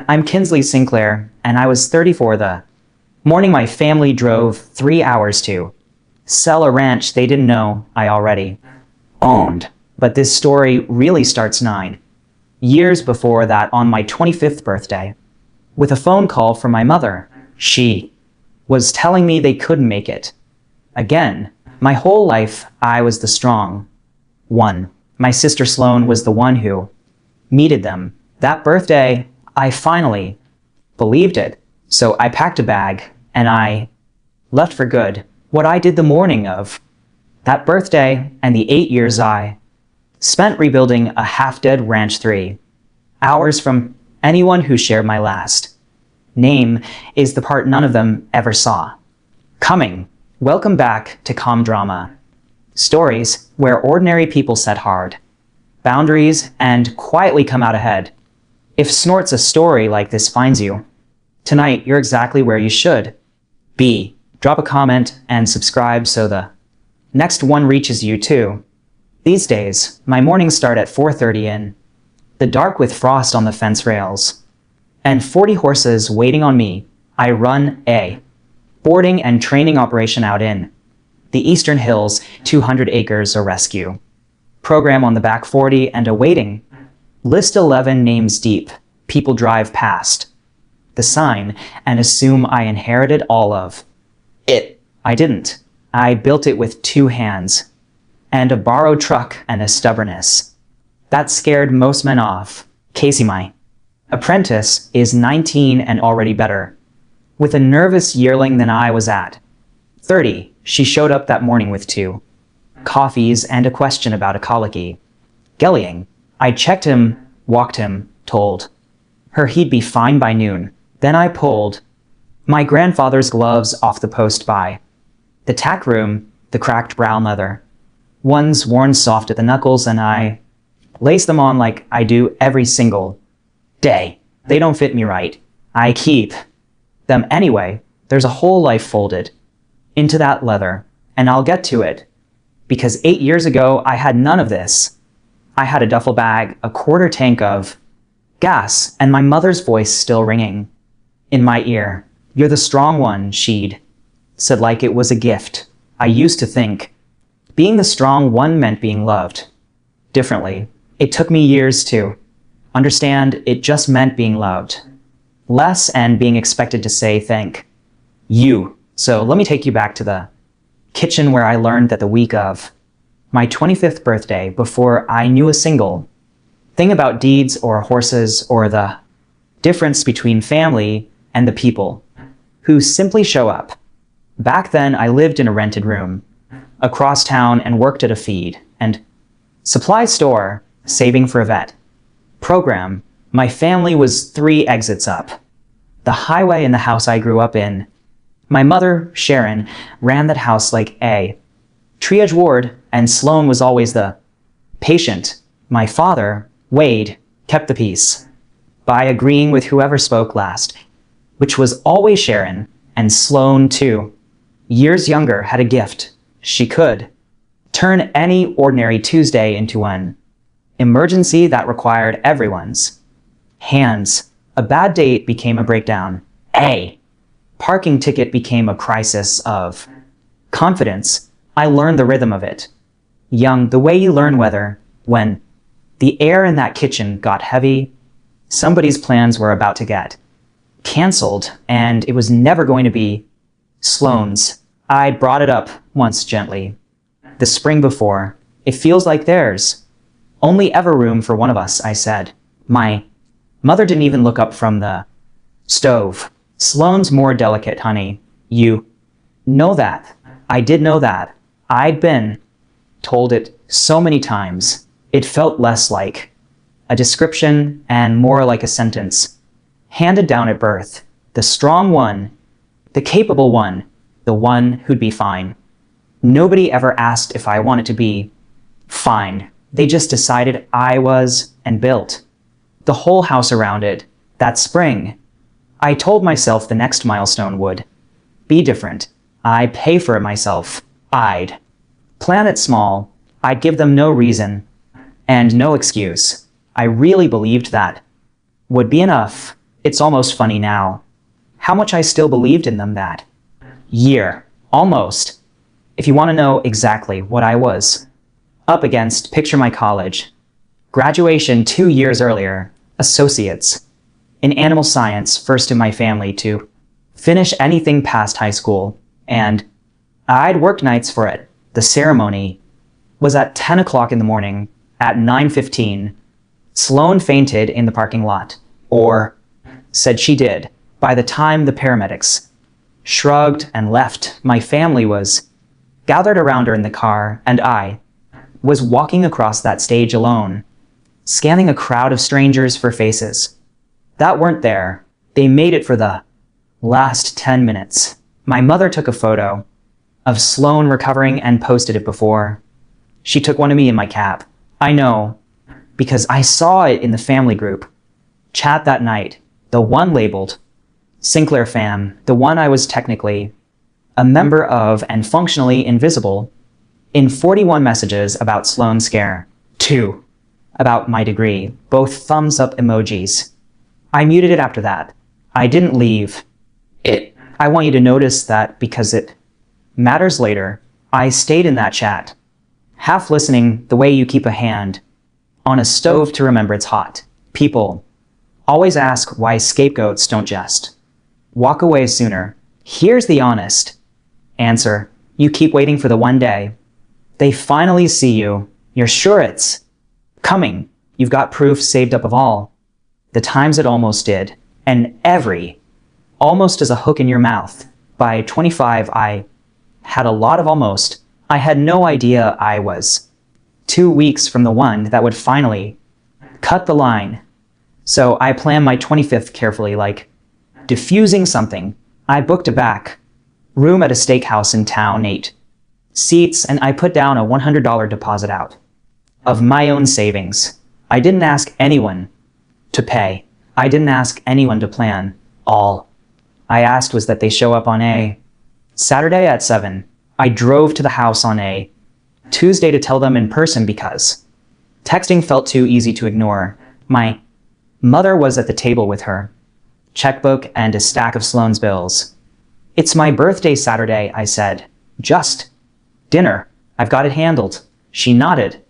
I'm Kinsley Sinclair, and I was 34 the morning my family drove 3 hours to sell a ranch they didn't know I already owned. But this story really starts 9 years before that, on my 25th birthday, with a phone call from my mother. She was telling me they couldn't make it. Again, my whole life I was the strong one. My sister Sloane was the one who needed them. That birthday, I finally believed it. So I packed a bag and I left for good. What I did the morning of that birthday and the 8 years I spent rebuilding a half-dead ranch 3 hours from anyone who shared my last name is the part none of them ever saw coming. Welcome back to Calm Drama, stories where ordinary people set hard boundaries and quietly come out ahead. If Snort's a story like this finds you tonight, you're exactly where you should be. Drop a comment and subscribe so the next one reaches you too. These days, my mornings start at 4:30 in the dark with frost on the fence rails and 40 horses waiting on me. I run a boarding and training operation out in the Eastern Hills, 200 acres, a rescue program on the back 40 and a waiting list 11 names deep. People drive past the sign and assume I inherited all of it. I didn't. I built it with 2 hands and a borrowed truck and a stubbornness that scared most men off. Casey, my apprentice, is 19 and already better with a nervous yearling than I was at 30. She showed up that morning with 2 coffees and a question about a colicky gellying. I checked him, walked him, told her he'd be fine by noon. Then I pulled my grandfather's gloves off the post by the tack room, the cracked brown leather ones worn soft at the knuckles, and I laced them on like I do every single day. They don't fit me right. I keep them anyway. There's a whole life folded into that leather, and I'll get to it. Because 8 years ago, I had none of this. I had a duffel bag, a quarter tank of gas, and my mother's voice still ringing in my ear. You're the strong one, she'd said like it was a gift. I used to think being the strong one meant being loved differently. It took me years to understand it just meant being loved less and being expected to say thank you. So let me take you back to the kitchen where I learned that the week of my 25th birthday, before I knew a single thing about deeds or horses or the difference between family and the people who simply show up. Back then, I lived in a rented room across town and worked at a feed and supply store, saving for a vet program. My family was 3 exits up the highway in the house I grew up in. My mother, Sharon, ran that house like a triage ward, and Sloane was always the patient. My father, Wade, kept the peace by agreeing with whoever spoke last, which was always Sharon. And Sloane, too, years younger, had a gift. She could turn any ordinary Tuesday into an emergency that required everyone's hands. A bad date became a breakdown. A parking ticket became a crisis of confidence. I learned the rhythm of it young, the way you learn whether when the air in that kitchen got heavy, somebody's plans were about to get canceled, and it was never going to be Sloane's. I brought it up once gently the spring before. It feels like there's only ever room for one of us, I said. My mother didn't even look up from the stove. Sloane's more delicate, honey. You know that. I did know that. I'd been told it so many times. It felt less like a description and more like a sentence handed down at birth. The strong one, the capable one, the one who'd be fine. Nobody ever asked if I wanted to be fine. They just decided I was and built the whole house around it. That spring, I told myself the next milestone would be different. I'd pay for it myself. I'd plan it small. I'd give them no reason and no excuse. I really believed that would be enough. It's almost funny now. How much I still believed in them that year. Almost. If you want to know exactly what I was up against, picture my college. Graduation 2 years earlier, associates in animal science, first in my family to finish anything past high school, and I'd worked nights for it. The ceremony was at 10 o'clock in the morning. At 9:15, Sloan fainted in the parking lot, or said she did. By the time the paramedics shrugged and left, my family was gathered around her in the car, and I was walking across that stage alone, scanning a crowd of strangers for faces that weren't there. They made it for the last 10 minutes. My mother took a photo of Sloan recovering and posted it before. She took one of me in my cap. I know, because I saw it in the family group chat that night, the one labeled Sinclair fam, the one I was technically a member of and functionally invisible in 41 messages about Sloan's scare. 2 about my degree, both thumbs up emojis. I muted it after that. I didn't leave it. I want you to notice that because it matters later. I stayed in that chat, half listening, the way you keep a hand on a stove to remember it's hot. People always ask why scapegoats don't just walk away sooner. Here's the honest answer. You keep waiting for the one day they finally see you. You're sure it's coming. You've got proof saved up of all the times it almost did, and every almost is a hook in your mouth. By 25, I had a lot of almost. I had no idea I was 2 weeks from the one that would finally cut the line. So I planned my 25th carefully, like diffusing something. I booked a back room at a steakhouse in town, 8 seats, and I put down a $100 deposit out of my own savings. I didn't ask anyone to pay. I didn't ask anyone to plan. All I asked was that they show up on a Saturday at 7. I drove to the house on a Tuesday to tell them in person because texting felt too easy to ignore. My mother was at the table with her checkbook and a stack of Sloan's bills. It's my birthday Saturday, I said. Just dinner. I've got it handled. She nodded,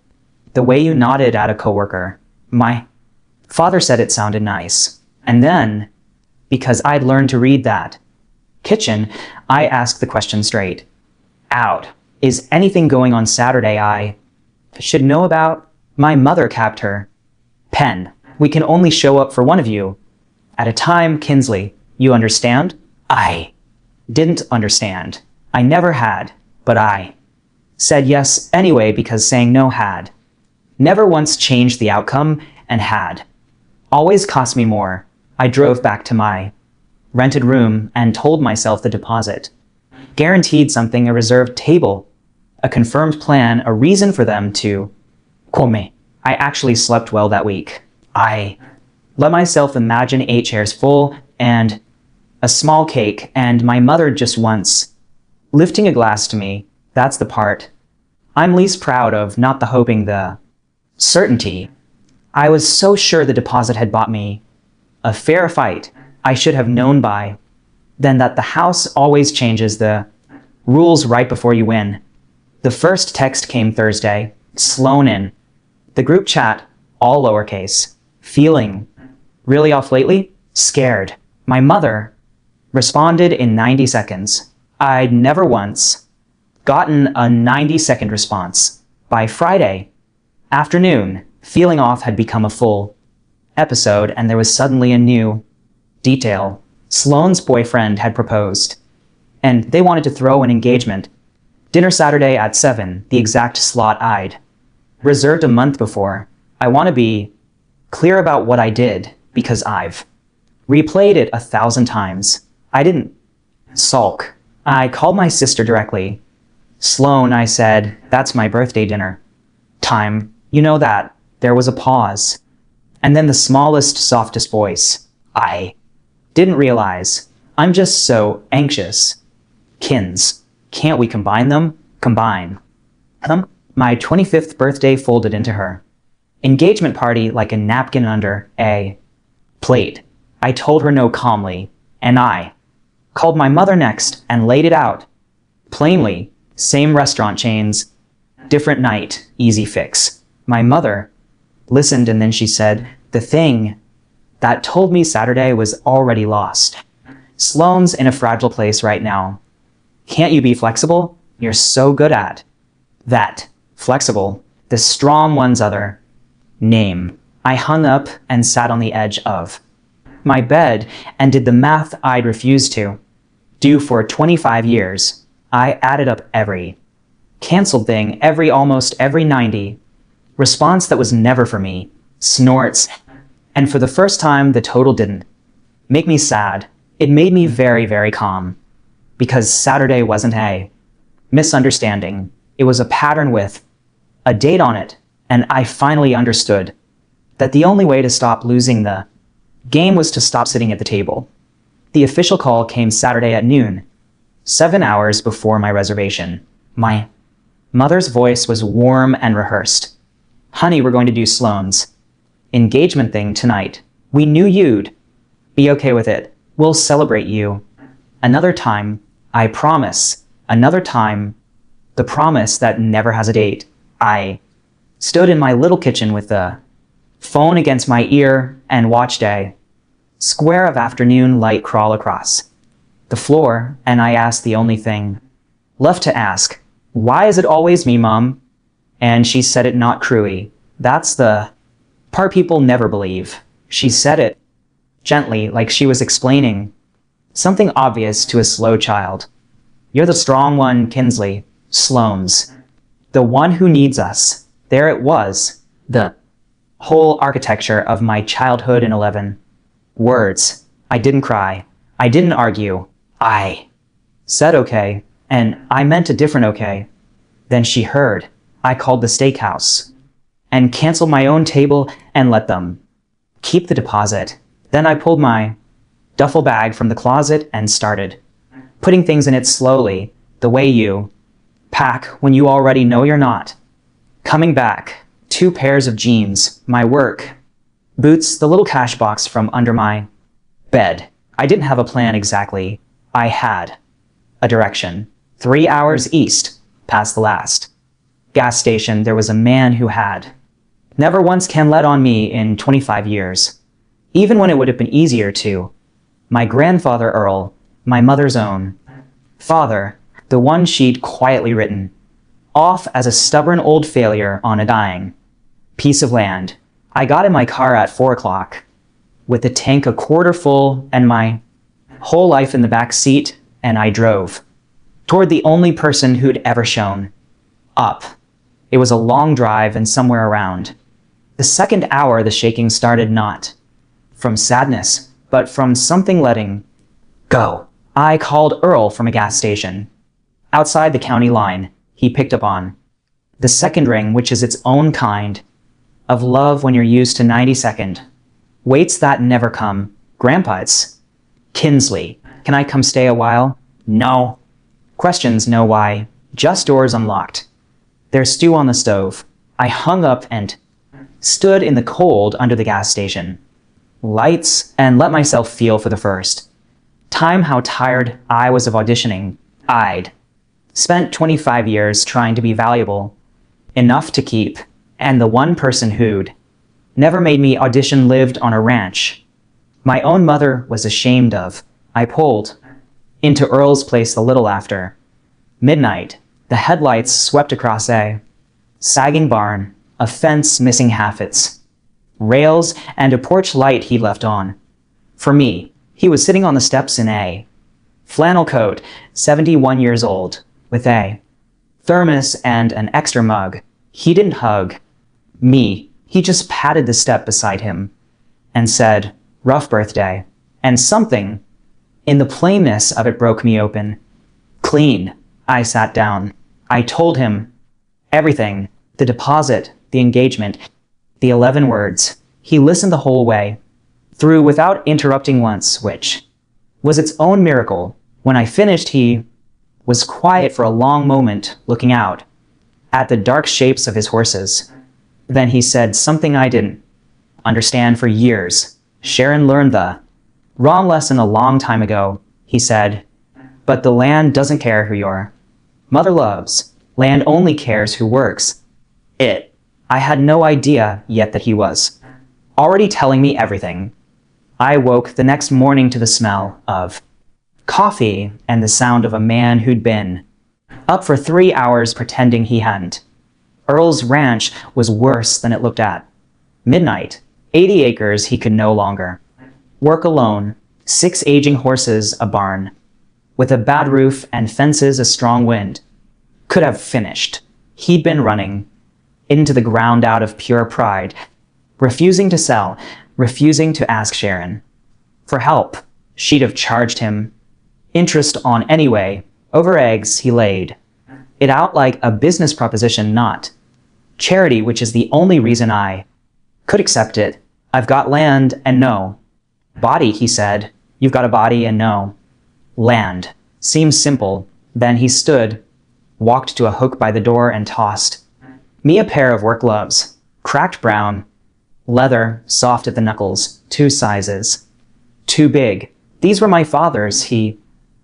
the way you nodded at a coworker. My father said it sounded nice. And then, because I'd learned to read that kitchen, I asked the question straight out. Is anything going on Saturday I should know about? My mother capped her. Pen. We can only show up for one of you at a time, Kinsley. You understand? I didn't understand. I never had, but I said yes anyway because saying no had never once changed the outcome and had always cost me more. I drove back to my rented room and told myself the deposit guaranteed something, a reserved table, a confirmed plan, a reason for them to call me. I actually slept well that week. I let myself imagine 8 chairs full and a small cake, and my mother just once lifting a glass to me. That's the part I'm least proud of, not the hoping, the certainty. I was so sure the deposit had bought me a fair fight. I should have known by then that the house always changes the rules right before you win. The first text came Thursday. Sloan in the group chat, all lowercase. Feeling really off lately? Scared. My mother responded in 90 seconds. I'd never once gotten a 90-second response. By Friday afternoon, feeling off had become a full episode, and there was suddenly a new detail. Sloan's boyfriend had proposed, and they wanted to throw an engagement dinner Saturday at 7, the exact slot I'd reserved a month before. I want to be clear about what I did because I've replayed it 1,000 times. I didn't sulk. I called my sister directly. Sloan, I said, that's my birthday dinner time. You know that. There was a pause. And then the smallest, softest voice. I didn't realize. I'm just so anxious. Kins. Can't we combine them? Combine them? My 25th birthday folded into her engagement party like a napkin under a plate. I told her no calmly, and I called my mother next and laid it out. Plainly, same restaurant chains, different night, easy fix. My mother listened and then she said, the thing that told me Saturday was already lost. Sloane's in a fragile place right now. Can't you be flexible? You're so good at that. Flexible. The strong one's other name. I hung up and sat on the edge of my bed and did the math I'd refused to do for 25 years. I added up every canceled thing, almost every 90. Response that was never for me. Snorts. And for the first time, the total didn't make me sad. It made me very, very calm. Because Saturday wasn't a misunderstanding. It was a pattern with a date on it. And I finally understood that the only way to stop losing the game was to stop sitting at the table. The official call came Saturday at noon, 7 hours before my reservation. My mother's voice was warm and rehearsed. Honey, we're going to do Sloane's engagement thing tonight. We knew you'd be okay with it. We'll celebrate you. Another time, I promise. Another time, the promise that never has a date. I stood in my little kitchen with the phone against my ear and watched a square of afternoon light crawl across the floor, and I asked the only thing left to ask. Why is it always me, Mom? And she said it not cruelly. That's the part people never believe. She said it gently, like she was explaining something obvious to a slow child. You're the strong one, Kinsley. Sloane's the one who needs us. There it was, the whole architecture of my childhood in 11 words. I didn't cry. I didn't argue. I said okay, and I meant a different okay. Then she heard. I called the steakhouse and canceled my own table and let them keep the deposit. Then I pulled my duffel bag from the closet and started putting things in it slowly, the way you pack when you already know you're not coming back. 2 pairs of jeans, my work boots, the little cash box from under my bed. I didn't have a plan exactly. I had a direction. 3 hours east, past the last gas station, there was a man who had never once can let on me in 25 years, even when it would have been easier to. My grandfather Earl, my mother's own father, the one she'd quietly written off as a stubborn old failure on a dying piece of land. I got in my car at 4 o'clock with the tank a quarter full and my whole life in the back seat, and I drove toward the only person who'd ever shown up. It was a long drive and somewhere around the second hour the shaking started, not from sadness, but from something letting go. I called Earl from a gas station outside the county line. He picked up on the second ring, which is its own kind of love when you're used to 90-second waits that never come. Grandpa, it's Kinsley. Can I come stay a while? No. Questions, no why. Just doors unlocked. There's stew on the stove. I hung up and stood in the cold under the gas station lights and let myself feel for the first time how tired I was of auditioning. I'd spent 25 years trying to be valuable enough to keep, and the one person who'd never made me audition lived on a ranch my own mother was ashamed of. I pulled into Earl's place a little after midnight. The headlights swept across a sagging barn, a fence missing half its rails, and a porch light he left on. For me, he was sitting on the steps in a flannel coat, 71 years old, with a thermos and an extra mug. He didn't hug me. He just patted the step beside him and said, "Rough birthday." And something in the plainness of it broke me open. Clean. I sat down. I told him everything. The deposit, the engagement, the 11 words. He listened the whole way through without interrupting once, which was its own miracle. When I finished, he was quiet for a long moment, looking out at the dark shapes of his horses. Then he said something I didn't understand for years. Sharon learned the Wrong lesson a long time ago, he said. But the land doesn't care who you are. Mother loves. Land only cares who works. It. I had no idea yet that he was already telling me everything. I woke the next morning to the smell of coffee and the sound of a man who'd been up for 3 hours pretending he hadn't. Earl's ranch was worse than it looked at. Midnight, 80 acres he could no longer work alone, 6 aging horses, a barn with a bad roof and fences, a strong wind. Could have finished. He'd been running into the ground out of pure pride, refusing to sell, refusing to ask Sharon for help. She'd have charged him interest on anyway. Over eggs, he laid it out like a business proposition, not charity, which is the only reason I could accept it. I've got land and no body, he said. You've got a body and no land. Seems simple. Then he stood, walked to a hook by the door and tossed me a pair of work gloves, cracked brown, leather, soft at the knuckles, 2 sizes too big. These were my father's, he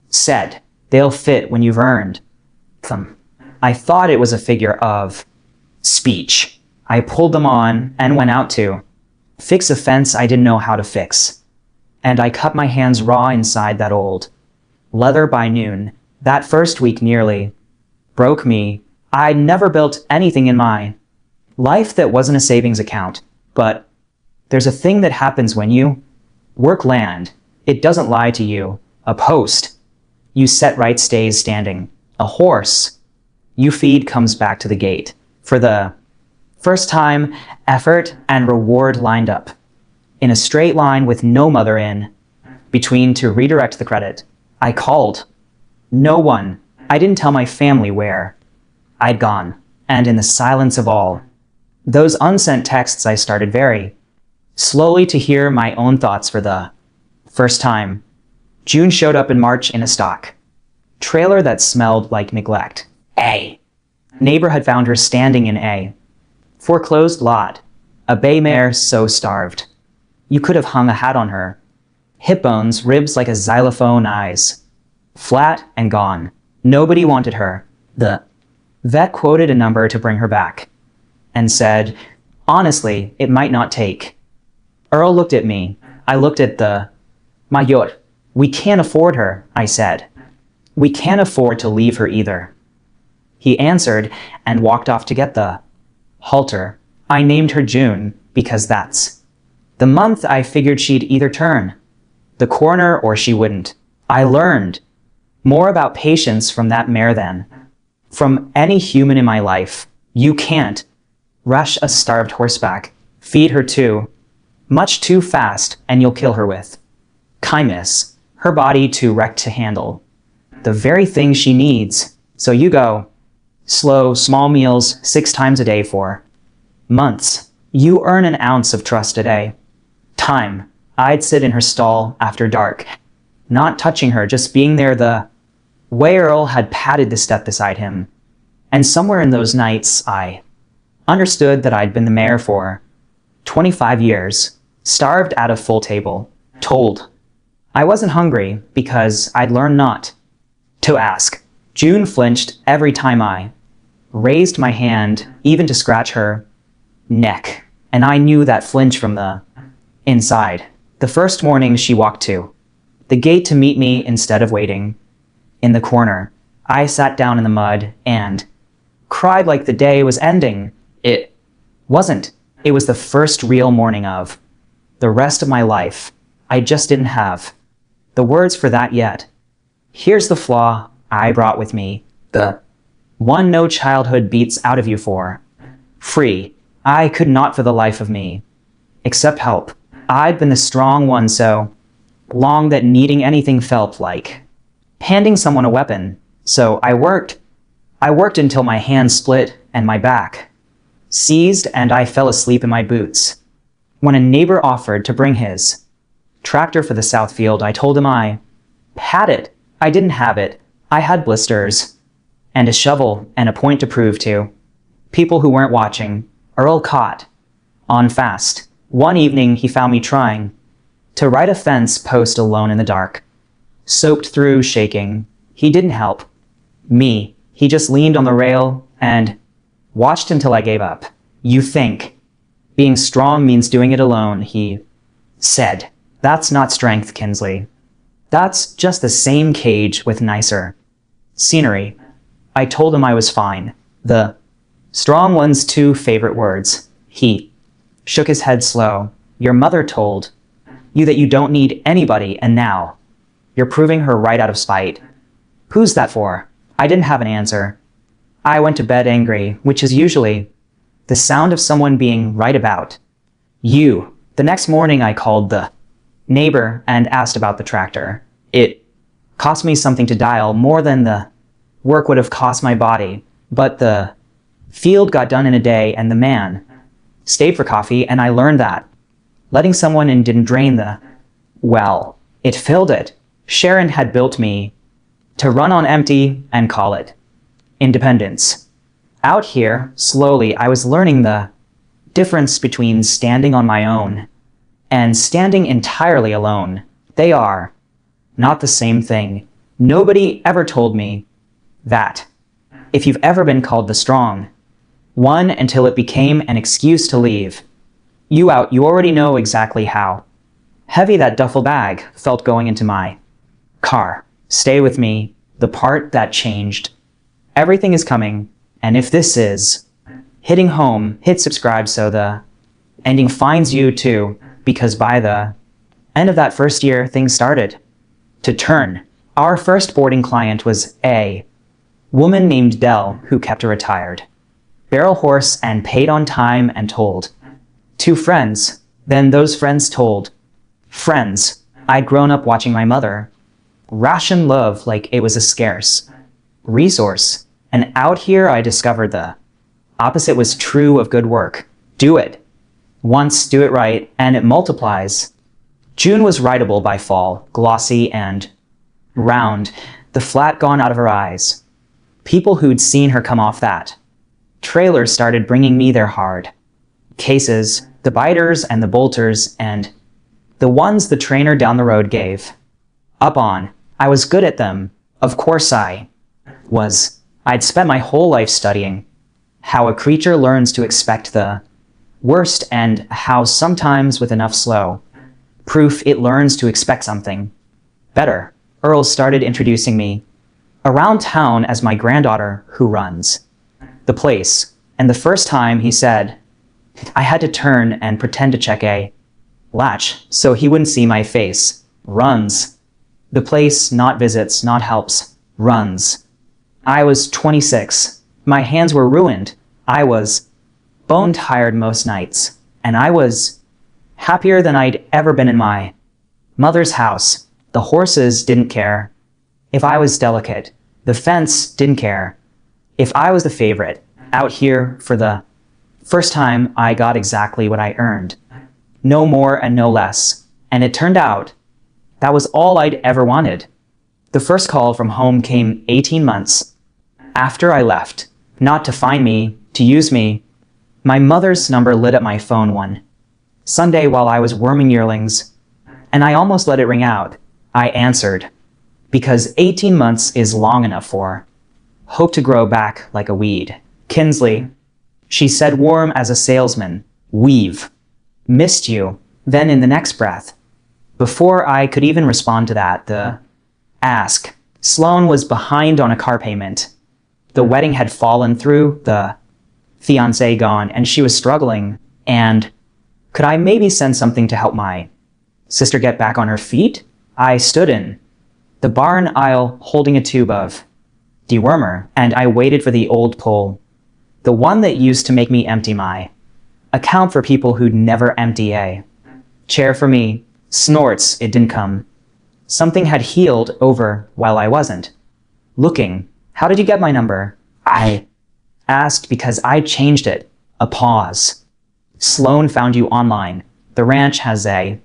said. They'll fit when you've earned them. I thought it was a figure of speech. I pulled them on and went out to fix a fence I didn't know how to fix. And I cut my hands raw inside that old leather by noon. That first week nearly broke me. I'd never built anything in my life that wasn't a savings account. But there's a thing that happens when you work land. It doesn't lie to you. A post you set right stays standing. A horse you feed comes back to the gate. For the first time, effort and reward lined up in a straight line with no mother in between to redirect the credit. I called no one. I didn't tell my family where I'd gone. And in the silence of all those unsent texts, I started very slowly to hear my own thoughts for the first time. June showed up in March in a stock trailer that smelled like neglect. A neighbor had found her standing in a foreclosed lot, a bay mare so starved you could have hung a hat on her. Hip bones, ribs like a xylophone, eyes flat and gone. Nobody wanted her. The vet quoted a number to bring her back and said, honestly, it might not take. Earl looked at me. I looked at the mayor. We can't afford her, I said. We can't afford to leave her either. He answered and walked off to get the halter. I named her June because that's the month I figured she'd either turn the corner or she wouldn't. I learned more about patience from that mare than from any human in my life. You can't rush a starved horseback. Feed her too much too fast and you'll kill her with kindness. Her body too wrecked to handle the very thing she needs. So you go slow, small meals 6 times a day for months. You earn an ounce of trust a day. Time. I'd sit in her stall after dark, not touching her, just being there the way Earl had patted the step beside him. And somewhere in those nights, I understood that I'd been the mayor for 25 years, starved at a full table, told I wasn't hungry because I'd learned not to ask. June flinched every time I raised my hand, even to scratch her neck, and I knew that flinch from the inside. The first morning she walked to the gate to meet me instead of waiting in the corner. I sat down in the mud and cried like the day was ending. It wasn't. It was the first real morning of the rest of my life. I just didn't have the words for that yet. Here's the flaw I brought with me. The one no childhood beats out of you for free. I could not for the life of me accept help. I'd been the strong one so long that needing anything felt like handing someone a weapon. So I worked until my hands split and my back seized and I fell asleep in my boots. When a neighbor offered to bring his tractor for the south field, I told him I had it. I didn't have it. I had blisters and a shovel and a point to prove to people who weren't watching. Earl caught on fast. One evening he found me trying To write a fence post alone in the dark. Soaked through, shaking. He didn't help. Me. He just leaned on the rail and watched until I gave up. You think being strong means doing it alone, he said. That's not strength, Kinsley. That's just the same cage with nicer scenery. I told him I was fine. The strong one's two favorite words. He shook his head slow. Your mother told you that you don't need anybody, and now you're proving her right out of spite. Who's that for? I didn't have an answer. I went to bed angry, which is usually the sound of someone being right about you. The next morning I called the neighbor and asked about the tractor. It cost me something to dial, more than the work would have cost my body, but the field got done in a day and the man stayed for coffee, and I learned that letting someone in didn't drain the well. It filled it. Sharon had built me to run on empty and call it independence. Out here, slowly, I was learning the difference between standing on my own and standing entirely alone. They are not the same thing. Nobody ever told me that. If you've ever been called the strong one until it became an excuse to leave you out, you already know exactly how heavy that duffel bag felt going into my car. Stay with me, the part that changed. Everything is coming, and if this is hitting home, hit subscribe so the ending finds you too, because by the end of that first year, things started to turn. Our first boarding client was a woman named Dell, who kept a retired barrel horse and paid on time and told two friends. Then those friends told friends. I'd grown up watching my mother ration love like it was a scarce resource. And out here I discovered the opposite was true of good work. Do it once, do it right, and it multiplies. June was writable by fall, glossy and round, the flat gone out of her eyes. People who'd seen her come off that trailer started bringing me their hard cases, the biters and the bolters, and the ones the trainer down the road gave up on. I was good at them. Of course I was. I'd spent my whole life studying how a creature learns to expect the worst, and how sometimes with enough slow proof it learns to expect something better. Earl started introducing me around town as my granddaughter who runs the place, and the first time he said I had to turn and pretend to check a latch so he wouldn't see my face. Runs the place, not visits, not helps. Runs. I was 26. My hands were ruined. I was bone tired most nights, and I was happier than I'd ever been in my mother's house. The horses didn't care if I was delicate. The fence didn't care if I was the favorite. Out here, for the first time, I got exactly what I earned. No more and no less. And it turned out that was all I'd ever wanted. The first call from home came 18 months after I left. Not to find me, to use me. My mother's number lit up my phone one Sunday while I was worming yearlings, and I almost let it ring out. I answered, because 18 months is long enough for hope to grow back like a weed. Kinsley, she said, warm as a salesman. We've missed you. Then in the next breath, before I could even respond to that, the ask. Sloan was behind on a car payment. The wedding had fallen through, the fiancé gone, and she was struggling. And could I maybe send something to help my sister get back on her feet? I stood in the barn aisle holding a tube of dewormer, and I waited for the old pull, the one that used to make me empty my account for people who'd never empty a chair for me. Snorts, it didn't come. Something had healed over while I wasn't looking. How did you get my number? I asked because I changed it. A pause. Sloan found you online. The ranch has a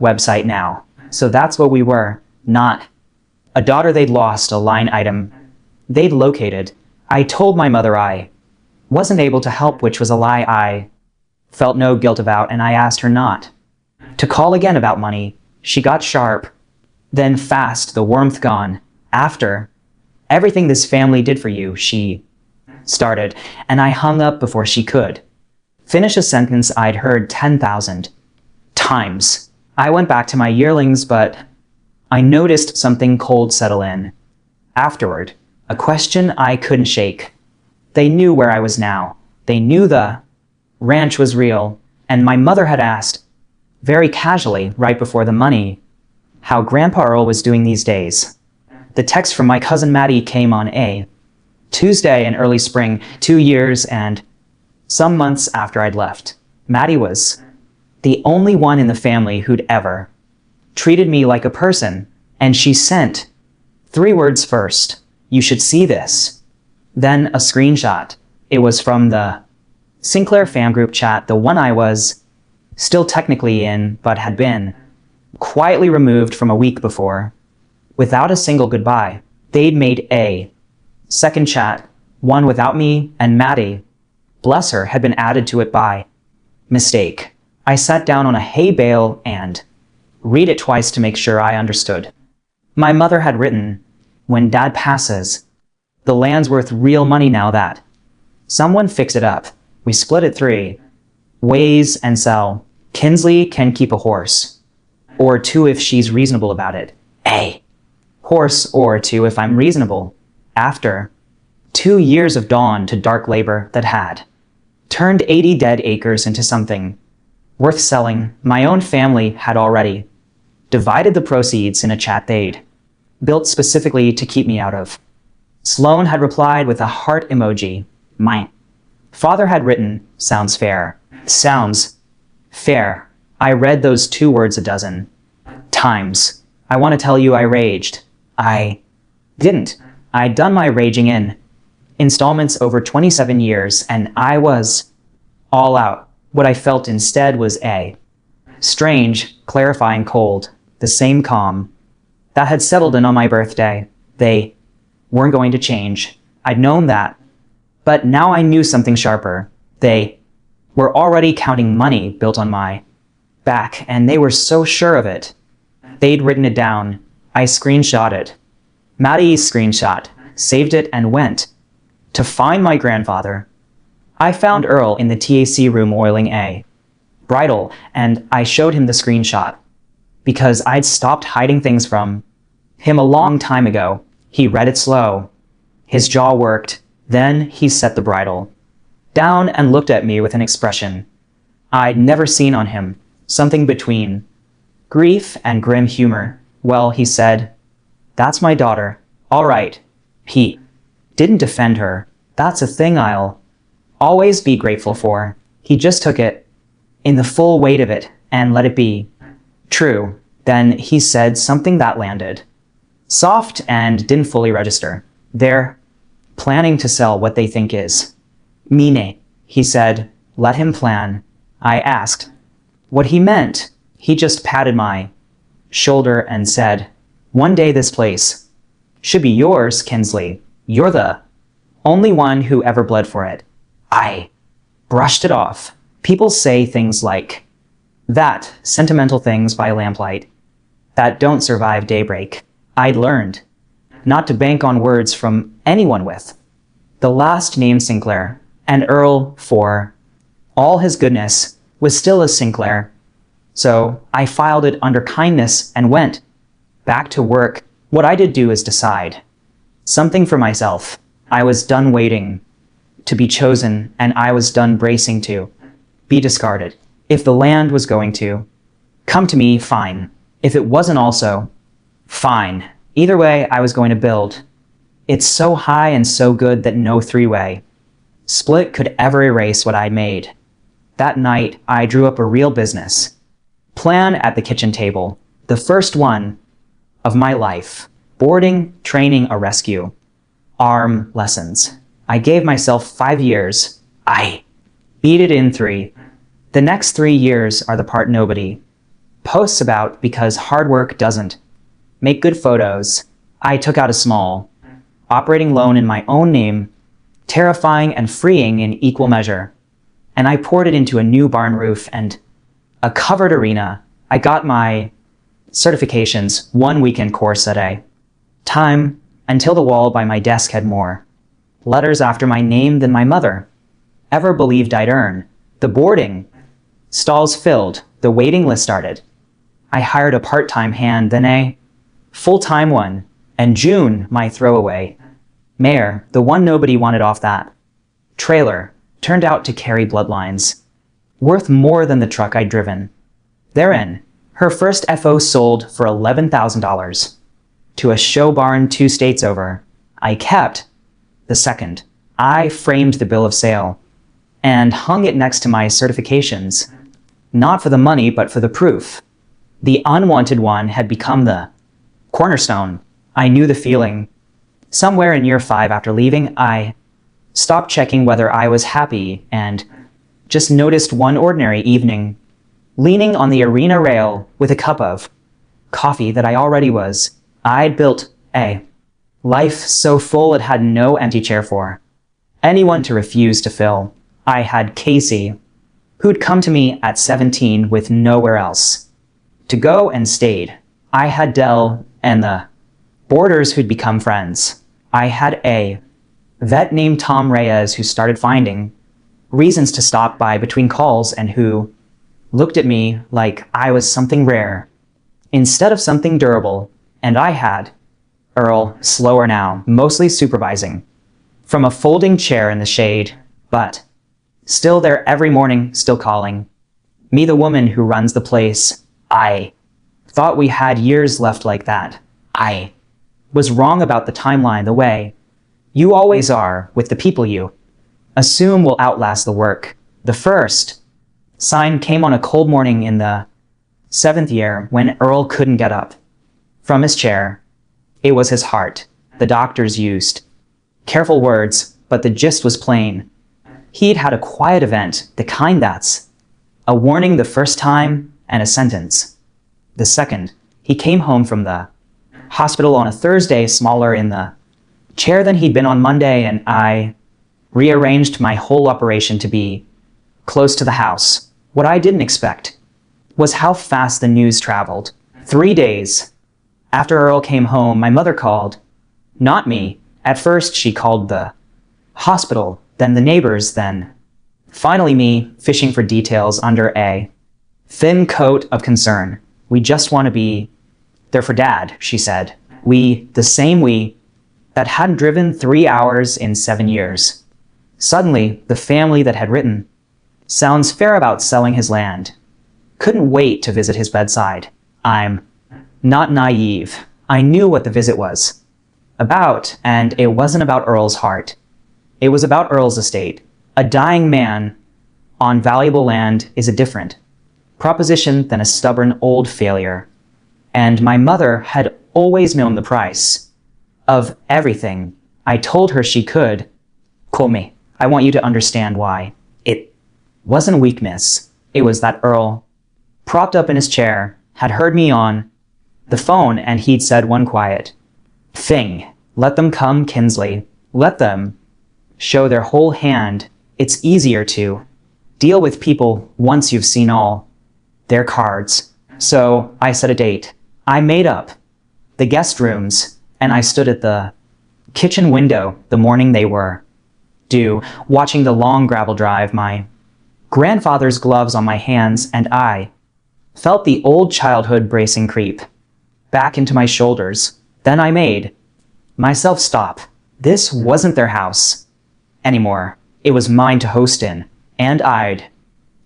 website now. So that's what we were. Not a daughter they'd lost, a line item they'd located. I told my mother I wasn't able to help, which was a lie I felt no guilt about, and I asked her not to call again about money. She got sharp, then fast, the warmth gone. After everything this family did for you, she started, and I hung up before she could finish a sentence I'd heard 10,000 times. I went back to my yearlings, but I noticed something cold settle in. Afterward, a question I couldn't shake. They knew where I was now. They knew the ranch was real, and my mother had asked, very casually, right before the money, how Grandpa Earl was doing these days. The text from my cousin Maddie came on a Tuesday in early spring, 2 years and some months after I'd left. Maddie was the only one in the family who'd ever treated me like a person, and she sent 3 words first. You should see this. Then a screenshot. It was from the Sinclair fam group chat, the one I was still technically in, but had been quietly removed from a week before. Without a single goodbye, they'd made a second chat, one without me and Maddie, bless her, had been added to it by mistake. I sat down on a hay bale and read it twice to make sure I understood. My mother had written, when Dad passes, the land's worth real money now that someone fix it up. We split it 3 ways and sell. Kinsley can keep a horse, or 2 if she's reasonable about it. A horse or 2 if I'm reasonable. After 2 years of dawn to dark labor that had turned 80 dead acres into something worth selling, my own family had already divided the proceeds in a chat they'd built specifically to keep me out of. Sloan had replied with a heart emoji. My father had written, sounds fair. Sounds fair. I read those 2 words a dozen times. I want to tell you I raged. I didn't. I'd done my raging in installments over 27 years, and I was all out. What I felt instead was a strange, clarifying cold, the same calm that had settled in on my birthday. They weren't going to change. I'd known that. But now I knew something sharper. They were already counting money built on my back, and they were so sure of it. They'd written it down. I screenshot it. Maddie's screenshot, saved it, and went to find my grandfather. I found Earl in the TAC room oiling a bridle, and I showed him the screenshot because I'd stopped hiding things from him a long time ago. He read it slow. His jaw worked. Then he set the bridle down and looked at me with an expression I'd never seen on him, something between grief and grim humor. Well, he said, that's my daughter. All right. He didn't defend her. That's a thing I'll always be grateful for. He just took it in the full weight of it and let it be true. Then he said something that landed soft and didn't fully register. They're planning to sell what they think is Mine. He said, let him plan. I asked what he meant. He just patted my shoulder and said, one day this place should be yours, Kinsley. You're the only one who ever bled for it. I brushed it off. People say things like that, sentimental things by lamplight, that don't survive daybreak. I'd learned not to bank on words from anyone with the last name Sinclair, and Earl, for all his goodness, was still a Sinclair. So I filed it under kindness and went back to work. What I did do is decide something for myself. I was done waiting to be chosen, and I was done bracing to be discarded. If the land was going to come to me, fine. If it wasn't also, fine. Either way, I was going to build. It's so high and so good that no 3-way split could ever erase what I'd made. That night, I drew up a real business plan at the kitchen table, the first one of my life. Boarding, training, a rescue, arm lessons. I gave myself 5 years. I beat it in 3. The next 3 years are the part nobody posts about because hard work doesn't make good photos. I took out a small operating loan in my own name, terrifying and freeing in equal measure, and I poured it into a new barn roof and a covered arena. I got my certifications, 1 weekend course a day. Time until the wall by my desk had more letters after my name than my mother ever believed I'd earn. The boarding stalls filled, the waiting list started. I hired a part-time hand, then a full-time one, and June, my throwaway mare, the one nobody wanted off that trailer, turned out to carry bloodlines worth more than the truck I'd driven. Therein, her first FO sold for $11,000 to a show barn 2 states over. I kept the second. I framed the bill of sale and hung it next to my certifications, not for the money, but for the proof. The unwanted one had become the cornerstone. I knew the feeling. Somewhere in year 5 after leaving, I stopped checking whether I was happy and just noticed one ordinary evening, leaning on the arena rail with a cup of coffee that I already was. I'd built a life so full it had no empty chair for anyone to refuse to fill. I had Casey, who'd come to me at 17 with nowhere else to go and stayed. I had Dell and the boarders who'd become friends. I had a vet named Tom Reyes who started finding reasons to stop by between calls and who looked at me like I was something rare instead of something durable. And I had Earl, slower now, mostly supervising from a folding chair in the shade, but still there every morning, still calling me the woman who runs the place. I thought we had years left like that. I was wrong about the timeline, the way you always are with the people you assume will outlast the work. The first sign came on a cold morning in the 7th year when Earl couldn't get up from his chair. It was his heart. The doctors used careful words, but the gist was plain. He'd had a quiet event, the kind that's a warning the first time and a sentence the second. He came home from the hospital on a Thursday, smaller in the chair than he'd been on Monday, and I rearranged my whole operation to be close to the house. What I didn't expect was how fast the news traveled. 3 days after Earl came home, my mother called. Not me. At first, she called the hospital, then the neighbors, then finally me, fishing for details under a thin coat of concern. We just want to be there for Dad, she said. We, the same we that hadn't driven 3 hours in 7 years. Suddenly, the family that had written sounds fair about selling his land couldn't wait to visit his bedside. I'm not naive. I knew what the visit was about, and it wasn't about Earl's heart. It was about Earl's estate. A dying man on valuable land is a different proposition than a stubborn old failure. And my mother had always known the price of everything. I told her she could call me. I want you to understand why. It wasn't weakness. It was that Earl, propped up in his chair, had heard me on the phone, and he'd said one quiet thing. Let them come, Kinsley. Let them show their whole hand. It's easier to deal with people once you've seen all their cards. So I set a date. I made up the guest rooms, and I stood at the kitchen window the morning they were due, watching the long gravel drive, my grandfather's gloves on my hands, and I felt the old childhood bracing creep back into my shoulders. Then I made myself stop. This wasn't their house anymore. It was mine to host in, and I'd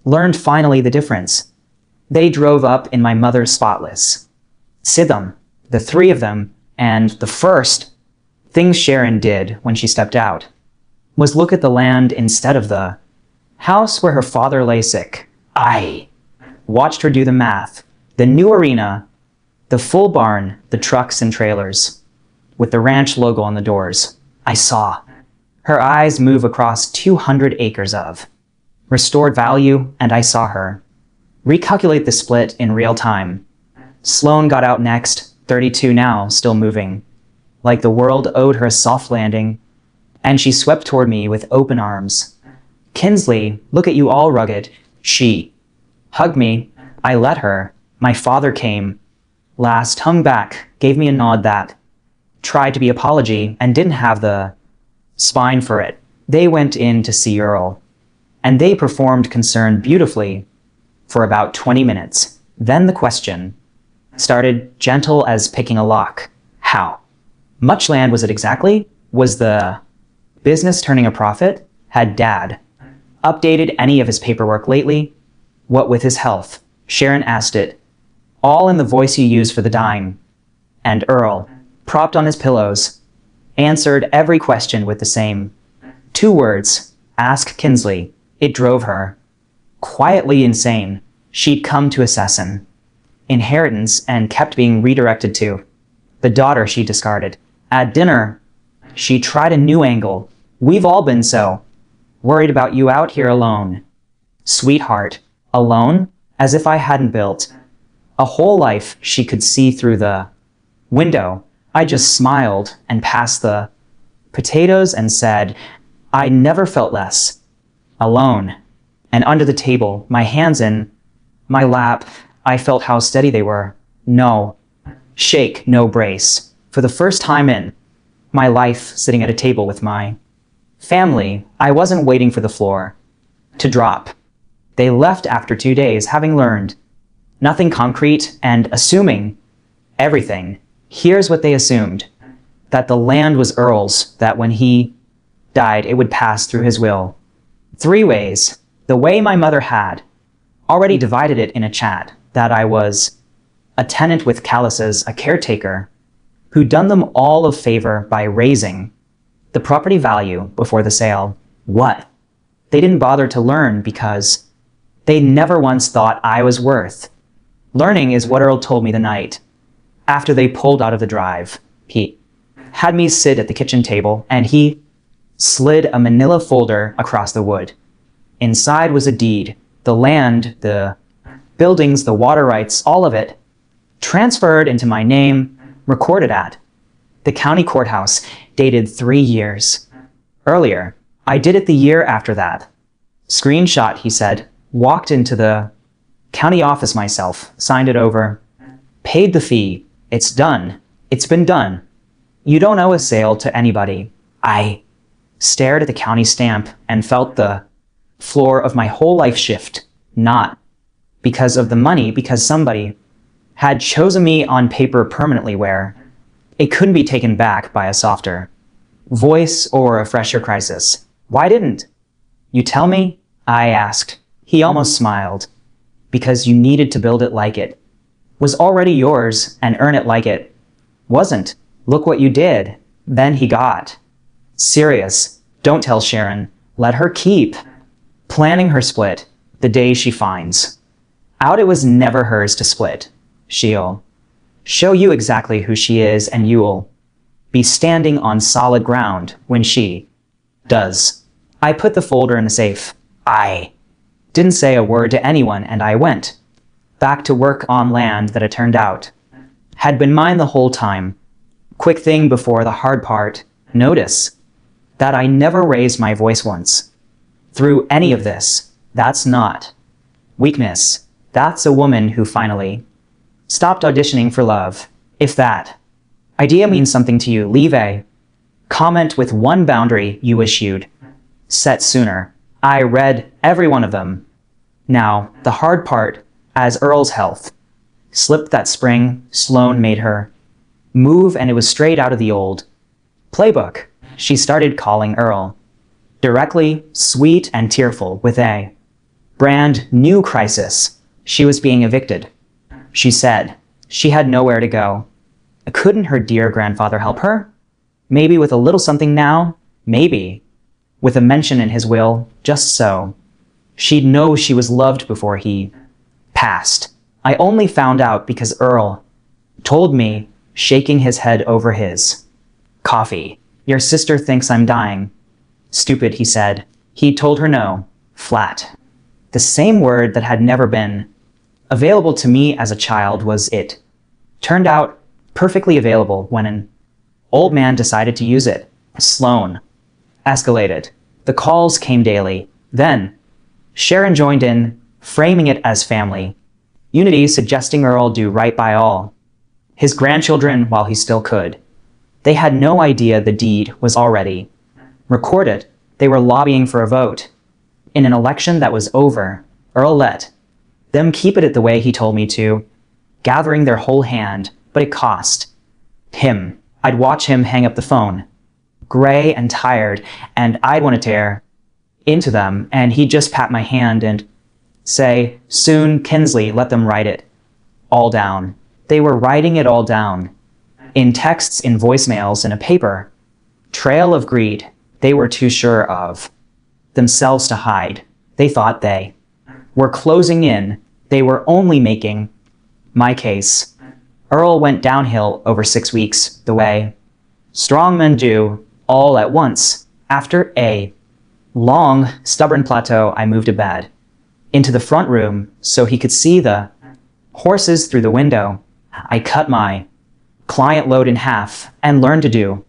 learned finally the difference. They drove up in my mother's spotless Sidham, the 3 of them, and the first thing Sharon did when she stepped out was look at the land instead of the house where her father lay sick. I watched her do the math. The new arena, the full barn, the trucks and trailers, with the ranch logo on the doors. I saw her eyes move across 200 acres of restored value, and I saw her recalculate the split in real time. Sloan got out next, 32 now, still moving, like the world owed her a soft landing, and she swept toward me with open arms. Kinsley, look at you all rugged. She hugged me. I let her. My father came Last hung back, gave me a nod that tried to be apology and didn't have the spine for it. They went in to see Earl, and they performed concern beautifully for about 20 minutes. Then the question started, gentle as picking a lock. How much land was it exactly? Was the business turning a profit? Had Dad updated any of his paperwork lately? What with his health? Sharon asked it, all in the voice you use for the dying. And Earl, propped on his pillows, answered every question with the same 2 words, ask Kinsley. It drove her quietly insane. She'd come to assess an inheritance and kept being redirected to the daughter she discarded. At dinner, she tried a new angle. We've all been so worried about you out here alone. Sweetheart, alone? As if I hadn't built a whole life she could see through the window. I just smiled and passed the potatoes and said, I never felt less alone. And under the table, my hands in my lap, I felt how steady they were. No shake, no brace. For the first time in my life, sitting at a table with my family, I wasn't waiting for the floor to drop. They left after 2 days, having learned nothing concrete and assuming everything. Here's what they assumed: that the land was Earl's, that when he died, it would pass through his will 3 ways. The way my mother had already divided it in a chat, that I was a tenant with Calluses, a caretaker, who'd done them all a favor by raising the property value before the sale. What? They didn't bother to learn because they never once thought I was worth learning, is what Earl told me the night after they pulled out of the drive. He had me sit at the kitchen table, and he slid a manila folder across the wood. Inside was a deed. The land, the buildings, the water rights, all of it, transferred into my name, recorded at the county courthouse, dated 3 years earlier. I did it the year after that. Screenshot, he said. Walked into the county office myself, signed it over, paid the fee. It's done. It's been done. You don't owe a sale to anybody. I stared at the county stamp and felt the floor of my whole life shift. Not because of the money, because somebody had chosen me on paper permanently, where it couldn't be taken back by a softer voice or a fresher crisis. Why didn't you tell me? I asked. He almost smiled. Because you needed to build it like it was already yours and earn it like it wasn't. Look what you did. Then he got serious. Don't tell Sharon. Let her keep planning her split the day she finds out it was never hers to split. She'll show you exactly who she is, and you'll be standing on solid ground when she does. I put the folder in the safe. I didn't say a word to anyone, and I went back to work on land that it turned out had been mine the whole time. Quick thing before the hard part. Notice that I never raised my voice once through any of this. That's not weakness. That's a woman who finally stopped auditioning for love. If that idea means something to you, leave a comment with one boundary you wish you'd set sooner. I read every one of them. Now, the hard part, as Earl's health slipped that spring, Sloane made her move, and it was straight out of the old playbook. She started calling Earl directly, sweet and tearful, with a brand new crisis. She was being evicted. She said she had nowhere to go. Couldn't her dear grandfather help her? Maybe with a little something now? Maybe with a mention in his will, just so she'd know she was loved before he passed. I only found out because Earl told me, shaking his head over his coffee. Your sister thinks I'm dying. Stupid, he said. He told her no. Flat. The same word that had never been available to me as a child was it. Turned out perfectly available when an old man decided to use it. Sloane escalated. The calls came daily. Then Sharon joined in, framing it as family unity, suggesting Earl do right by all his grandchildren while he still could. They had no idea the deed was already recorded. They were lobbying for a vote. In an election that was over, Earl let them keep it the way he told me to, gathering their whole hand, but it cost him. I'd watch him hang up the phone, gray and tired, and I'd want to tear into them, and he'd just pat my hand and say, "Soon, Kinsley, let them write it all down." They were writing it all down, in texts, in voicemails, in a paper trail of greed they were too sure of themselves to hide. They thought they were closing in. They were only making my case. Earl went downhill over 6 weeks, the way strong men do, all at once. After a long, stubborn plateau, I moved to bed, into the front room so he could see the horses through the window. I cut my client load in half and learned to do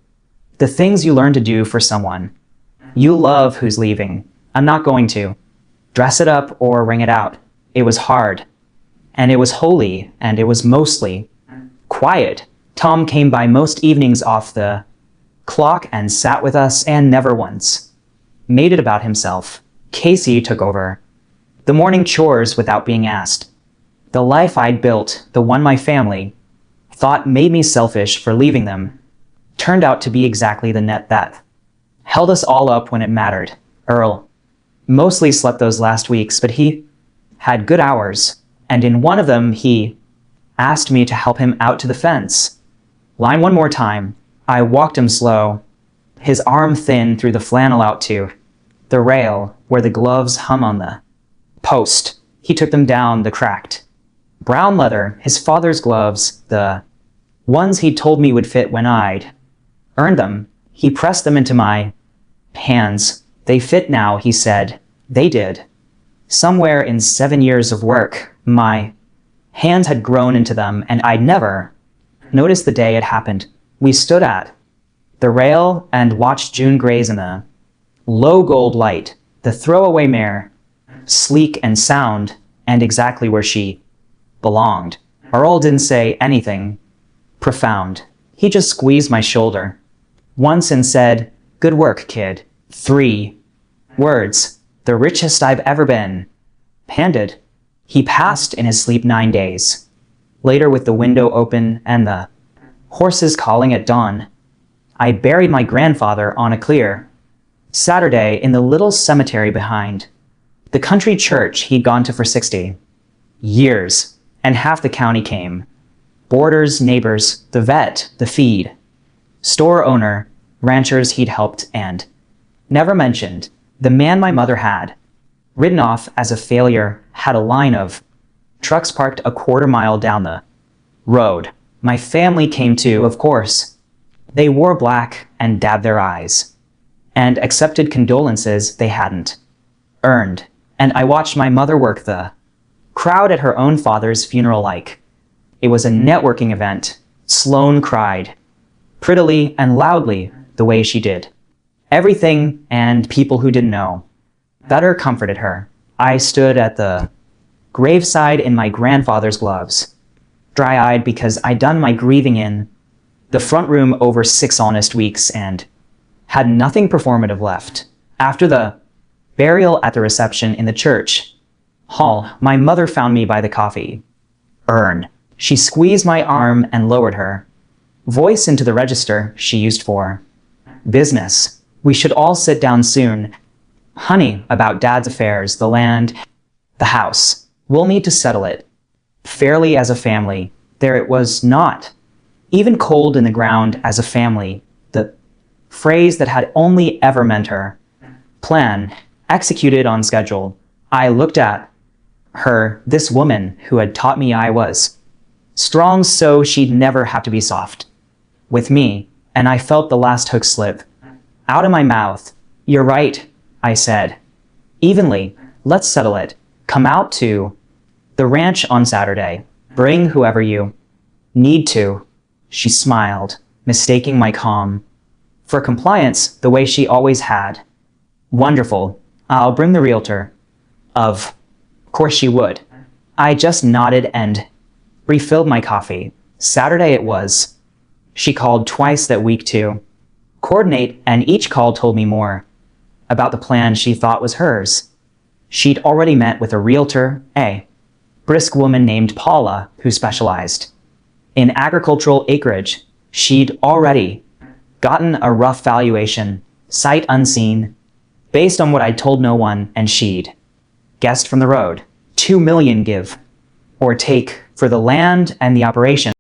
the things you learn to do for someone you love who's leaving. I'm not going to dress it up or ring it out. It was hard, and it was holy, and it was mostly quiet. Tom came by most evenings off the clock and sat with us and never once made it about himself. Casey took over the morning chores without being asked. The life I'd built, the one my family thought made me selfish for leaving them, turned out to be exactly the net that held us all up when it mattered. Earl mostly slept those last weeks, but he had good hours, and in one of them he asked me to help him out to the fence line one more time. I walked him slow, his arm thin through the flannel out to the rail where the gloves hung on the post. He took them down, the cracked brown leather, his father's gloves, the ones he told me would fit when I'd earned them. He pressed them into my hands. They fit now, he said. They did. Somewhere in 7 years of work, my hands had grown into them, and I'd never noticed the day it happened. We stood at the rail and watched June graze in the low gold light, the throwaway mare, sleek and sound, and exactly where she belonged. Earl didn't say anything profound. He just squeezed my shoulder once and said, "Good work, kid." 3 words, the richest I've ever been. Handed. He passed in his sleep 9 days. Later, with the window open and the horses calling at dawn, I buried my grandfather on a clear Saturday in the little cemetery behind the country church he'd gone to for 60 years, and half the county came. Boarders, neighbors, the vet, the feed store owner, ranchers he'd helped, and never mentioned the man my mother had written off as a failure had a line of trucks parked a quarter-mile down the road. My family came to, of course. They wore black and dabbed their eyes and accepted condolences they hadn't earned. And I watched my mother work the crowd at her own father's funeral like it was a networking event. Sloane cried prettily and loudly the way she did. Everything and people who didn't know better comforted her. I stood at the graveside in my grandfather's gloves, dry-eyed because I'd done my grieving in the front room over 6 honest weeks and had nothing performative left. After the burial at the reception in the church hall, my mother found me by the coffee urn. She squeezed my arm and lowered her voice into the register she used for business. "We should all sit down soon, honey, about Dad's affairs, the land, the house. We'll need to settle it fairly as a family." There it was, not even cold in the ground as a family, the phrase that had only ever meant her plan executed on schedule. I looked at her, this woman who had taught me I was strong so she'd never have to be soft with me, and I felt the last hook slip out of my mouth. "You're right," I said evenly. "Let's settle it. Come out to the ranch on Saturday. Bring whoever you need to." She smiled, mistaking my calm for compliance the way she always had. "Wonderful. I'll bring the realtor." Of course she would. I just nodded and refilled my coffee. Saturday it was. She called twice that week too. Coordinate, and each call told me more about the plan she thought was hers. She'd already met with a realtor, a brisk woman named Paula, who specialized in agricultural acreage. She'd already gotten a rough valuation, sight unseen, based on what I'd told no one, and she'd guessed from the road. $2 million give or take for the land and the operation.